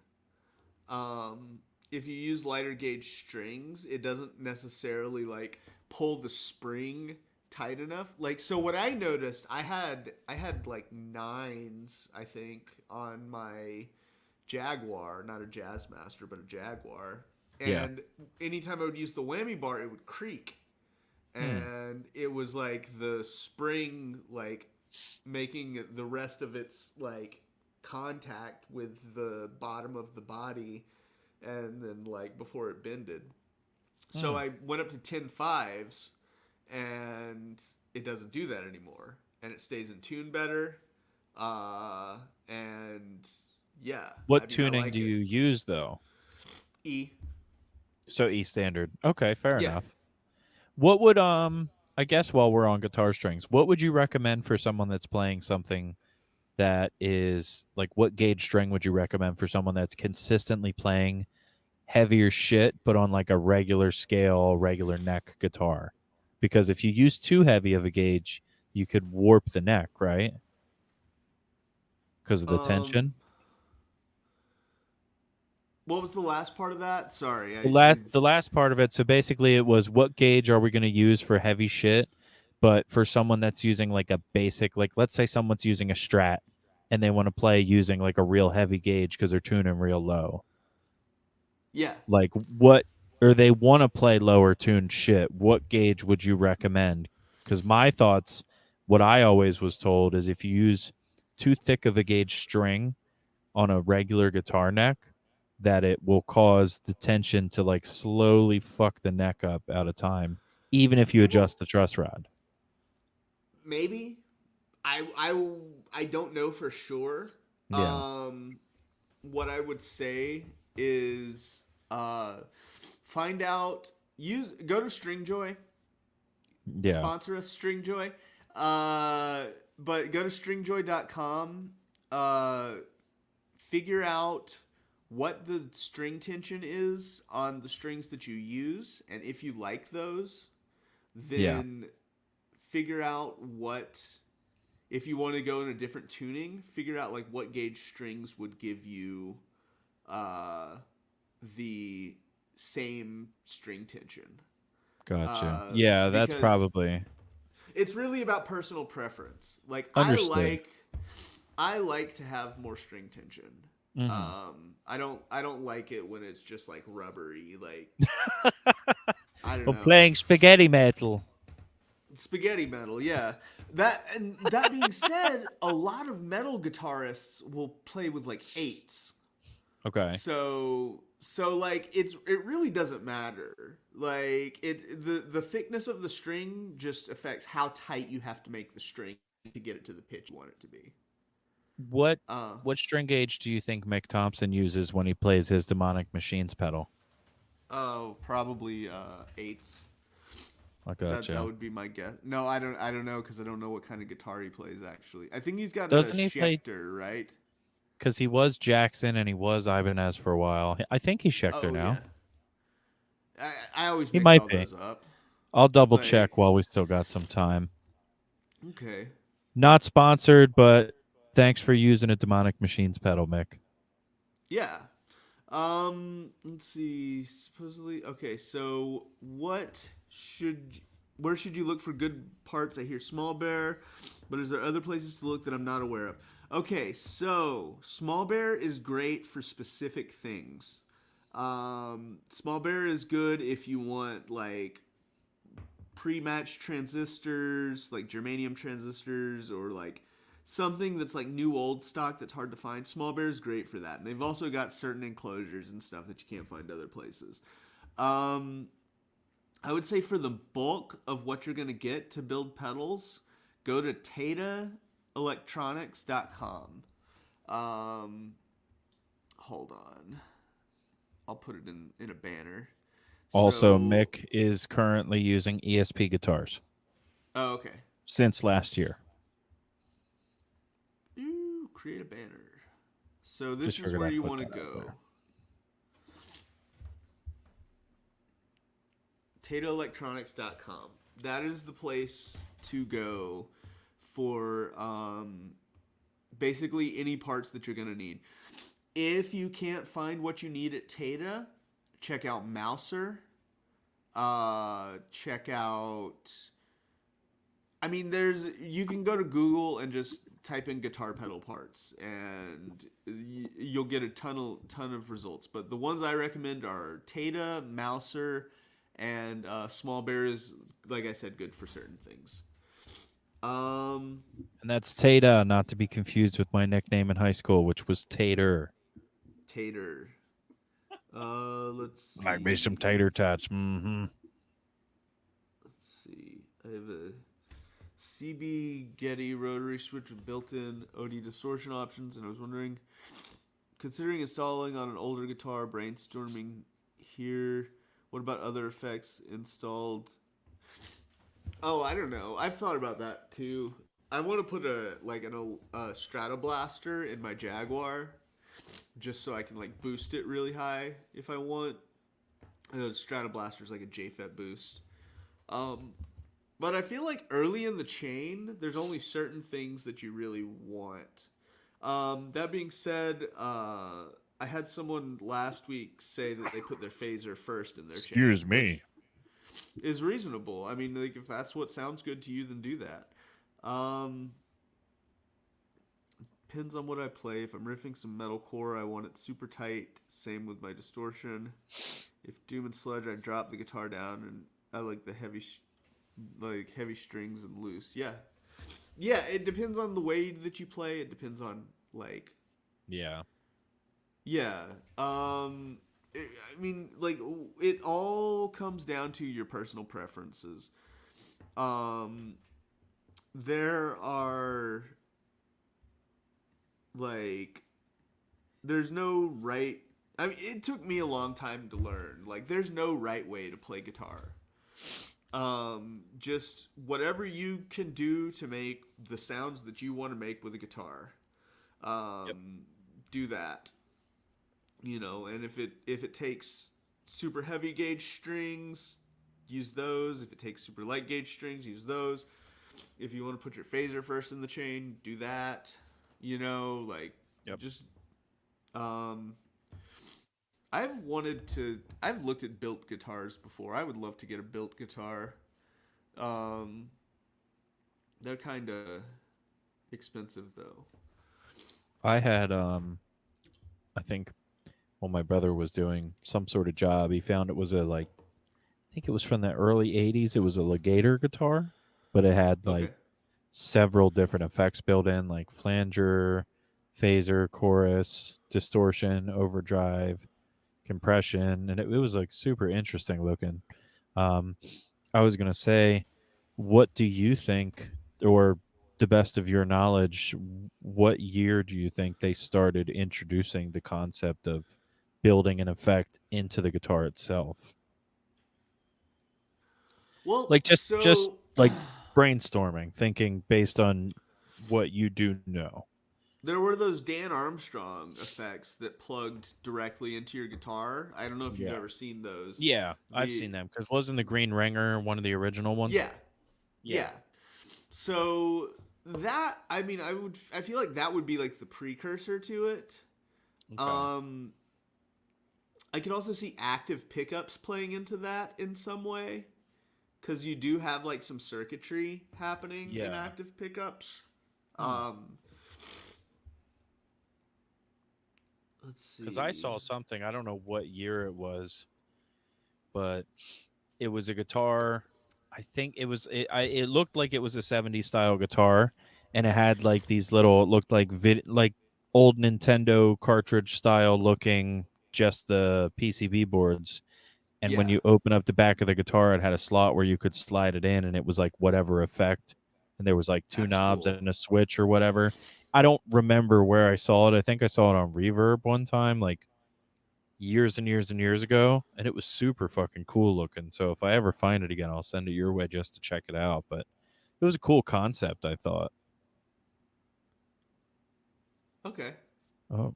Um, if you use lighter gauge strings, it doesn't necessarily like pull the spring tight enough. Like so what I noticed, I had like nines, I think, on my Jaguar, not a Jazzmaster, but a Jaguar. Yeah. And anytime I would use the whammy bar, it would creak. Hmm. And it was like the spring like making the rest of its like contact with the bottom of the body and then like before it bended. So Hmm. I went up to 10.5s and it doesn't do that anymore and it stays in tune better. And yeah, I What mean I tuning do like it. you use though? E. So E standard. Okay, fair Yeah. enough. What would I guess while we're on guitar strings, what would you recommend for someone that's playing something that is like what gauge string would you recommend for someone that's consistently playing heavier shit but on like a regular scale, regular neck guitar? Because if you use too heavy of a gauge, you could warp the neck, right? Because of the Um tension. what was the last part of that? Sorry. The last part of it, so basically it was what gauge are we going to use for heavy shit, but for someone that's using like a basic, like let's say someone's using a Strat and they want to play using like a real heavy gauge because they're tuning real low. Yeah. Like what, or they want to play lower tuned shit, what gauge would you recommend? Because my thoughts, what I always was told is if you use too thick of a gauge string on a regular guitar neck, that it will cause the tension to like slowly fuck the neck up out of time, even if you It will adjust the truss rod. maybe. I don't know for sure. Yeah. Um what I would say is find out use go to Stringjoy, Yeah. sponsor us Stringjoy. But go to stringjoy.com, figure out what the string tension is on the strings that you use and if you like those, Yeah. then figure out what if you want to go in a different tuning, figure out like what gauge strings would give you uh, the same string tension. Gotcha. Yeah, that's Because probably it's really about personal preference. Like understood. I like to have more string tension. Hmm. I don't like it when it's just like rubbery. Like I don't I'm know. playing spaghetti metal. Spaghetti metal, yeah. That and that being said, a lot of metal guitarists will play with like eights. Okay. So like it really doesn't matter. Like the thickness of the string just affects how tight you have to make the string to get it to the pitch you want it to be. What Uh what string gauge do you think Mick Thompson uses when he plays his Demonic Machines pedal? oh, probably eights. I That gotcha. would be my guess. No, I don't know because I don't know what kind of guitar he plays actually. I think he's got a Doesn't he play? Schecter, right? Because he was Jackson and he was Ibanez for a while. I think he's Schecter Oh now. yeah. I always He mix might all be. those up. I'll double Like check while we still got some time. okay. Not sponsored, but thanks for using a Demonic Machines pedal, Mick. Yeah. Let's see. Supposedly, okay. So, where should you look for good parts? I hear Small Bear, but is there other places to look that I'm not aware of? Okay, so Small Bear is great for specific things. Small Bear is good if you want like pre-matched transistors, like germanium transistors, or like something that's like new old stock that's hard to find. Small Bear is great for that. And they've also got certain enclosures and stuff that you can't find other places. Um, I would say for the bulk of what you're going to get to build pedals, go to tataelectronics.com. Um, hold on. I'll put it in a banner. Also, So Mick is currently using ESP guitars. Oh, okay. since last year. Ooh, create a banner. So this Just is figured where I'd you put want to that out go. there. TatoElectronics.com. That is the place to go for basically any parts that you're going to need. If you can't find what you need at Tata, check out Mouser. Check out. I mean, you can go to Google and just type in guitar pedal parts, and you'll get a ton of results. But the ones I recommend are Tata, Mouser, and Small Bear is, like I said, good for certain things. And that's Tata, not to be confused with my nickname in high school, which was Tater. Tater. Let's see. Like me some tater tots. Mm-hmm. Let's see. I have a CB Getty rotary switch with built-in OD distortion options, and I was wondering, considering installing on an older guitar, brainstorming here, what about other effects installed? Oh, I don't know. I've thought about that too. I want to put a Stratoblaster in my Jaguar, just so I can like boost it really high if I want. I know Stratoblaster's like a JFET boost. But I feel like early in the chain, there's only certain things that you really want. That being said, I had someone last week say that they put their phaser first in their chain. Excuse me. Which is reasonable. I mean, like if that's what sounds good to you, then do that. Depends on what I play. If I'm riffing some metalcore, I want it super tight. Same with my distortion. If Doom and Sludge, I drop the guitar down, and I like the heavy strings and loose. Yeah. It depends on the way that you play. It depends on like. Yeah. Yeah. I mean, like it all comes down to your personal preferences. There are like there's no right. I mean, it took me a long time to learn. Like, there's no right way to play guitar. Just whatever you can do to make the sounds that you want to make with a guitar. Do that. And if it takes super heavy gauge strings, use those. If it takes super light gauge strings, use those. If you want to put your phaser first in the chain, do that. Just I've looked at built guitars before. I would love to get a built guitar. They're kind of expensive though. I had I think when my brother was doing some sort of job, he found it was I think it was from the early 80s. It was a legator guitar, but it had like Okay. several different effects built in, like flanger, phaser, chorus, distortion, overdrive, compression, and it was like super interesting looking. I was gonna say, what do you think, or the best of your knowledge, what year do you think they started introducing the concept of building an effect into the guitar itself? Well, Like just so like brainstorming, thinking based on what you do know. there were those Dan Armstrong effects that plugged directly into your guitar. I don't know if you've Yeah. ever seen those. Yeah, I've seen them because wasn't the Green Ringer one of the original ones? Yeah. So that I feel like that would be like the precursor to it. Okay. I could also see active pickups playing into that in some way, because you do have like some circuitry happening in active pickups. Let's see. Because I saw something, I don't know what year it was, but it was a guitar. I think it looked like it was a 70s style guitar, and it had like these little, it looked like like old Nintendo cartridge style looking, just the PCB boards. And when Yeah. you open up the back of the guitar, it had a slot where you could slide it in, and it was like whatever effect. And there was like two That's knobs cool. and a switch or whatever. I don't remember where I saw it. I think I saw it on Reverb one time, like years and years and years ago, and it was super fucking cool looking. So if I ever find it again, I'll send it your way just to check it out. But It was a cool concept, I thought. Okay. Oh,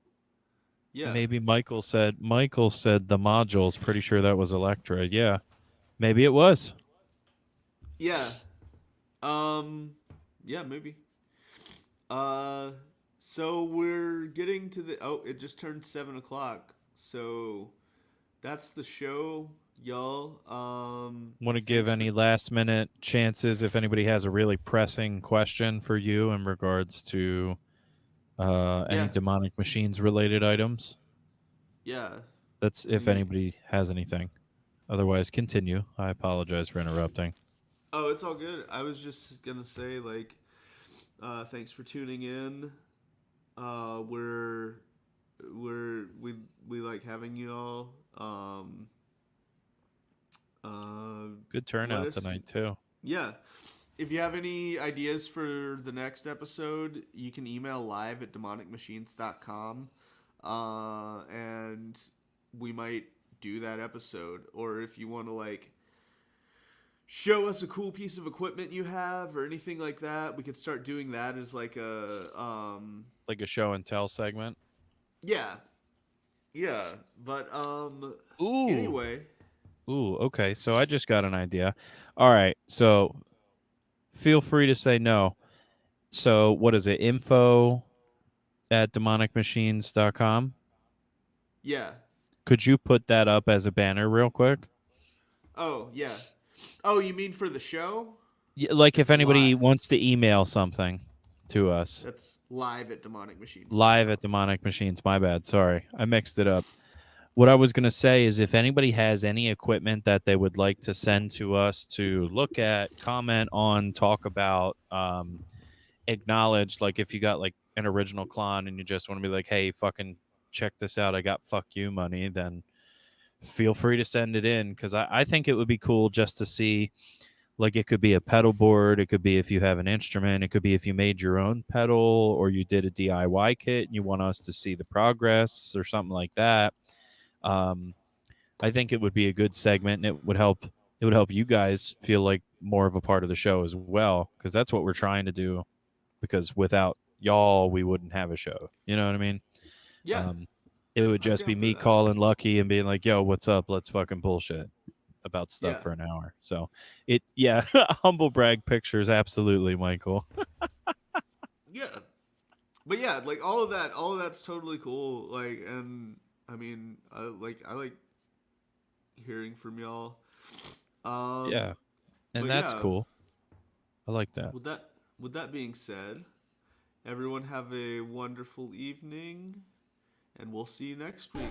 Yeah. maybe Michael said the modules. Pretty sure that was Electra. Yeah, maybe it was. Yeah. Um. Yeah, maybe. Uh. So we're getting to the. Oh, it just turned 7 o'clock. So that's the show, y'all. Want to give Thanks for. any last minute chances if anybody has a really pressing question for you in regards to any Yeah. demonic machines related items? Yeah. That's if Any. anybody has anything. Otherwise, continue. I apologize for interrupting. Oh, it's all good. I was just gonna say like, thanks for tuning in. We're we like having you all. Good Let turnout us. tonight too. Yeah. If you have any ideas for the next episode, you can email live@demonicmachines.com. And we might do that episode. Or if you want to, like, show us a cool piece of equipment you have or anything like that, we could start doing that as, like, Like a show and tell segment. yeah. Yeah. But, Ooh. anyway. Ooh, okay. So I just got an idea. All right. So feel free to say no. So what is it? info@demonicmachines.com. Yeah. Could you put that up as a banner real quick? Oh, yeah. Oh, you mean for the show? Yeah, like if That's anybody live. wants to email something to us. That's live@demonicmachines.com. Live at Demonic Machines. My bad. Sorry. I mixed it up. What I was going to say is if anybody has any equipment that they would like to send to us to look at, comment on, talk about, acknowledge, like if you got like an original clone and you just want to be like, hey, fucking check this out, I got fuck you money, then feel free to send it in because I think it would be cool just to see. Like it could be a pedal board, it could be if you have an instrument, it could be if you made your own pedal or you did a DIY kit and you want us to see the progress or something like that. um, I think it would be a good segment, and it would help. It would help you guys feel like more of a part of the show as well, because that's what we're trying to do. Because without y'all, we wouldn't have a show. You know what I mean? Yeah, Um, it would I'm just be down for me that. calling Lucky and being like, "Yo, what's up? Let's fucking bullshit about stuff Yeah, for an hour." So yeah, humble brag pictures, absolutely, Michael. yeah, but yeah, like all of that's totally cool. Like, and I mean, I like hearing from y'all. Yeah, and But that's yeah, cool. I like that. with that being said, everyone have a wonderful evening, and we'll see you next week.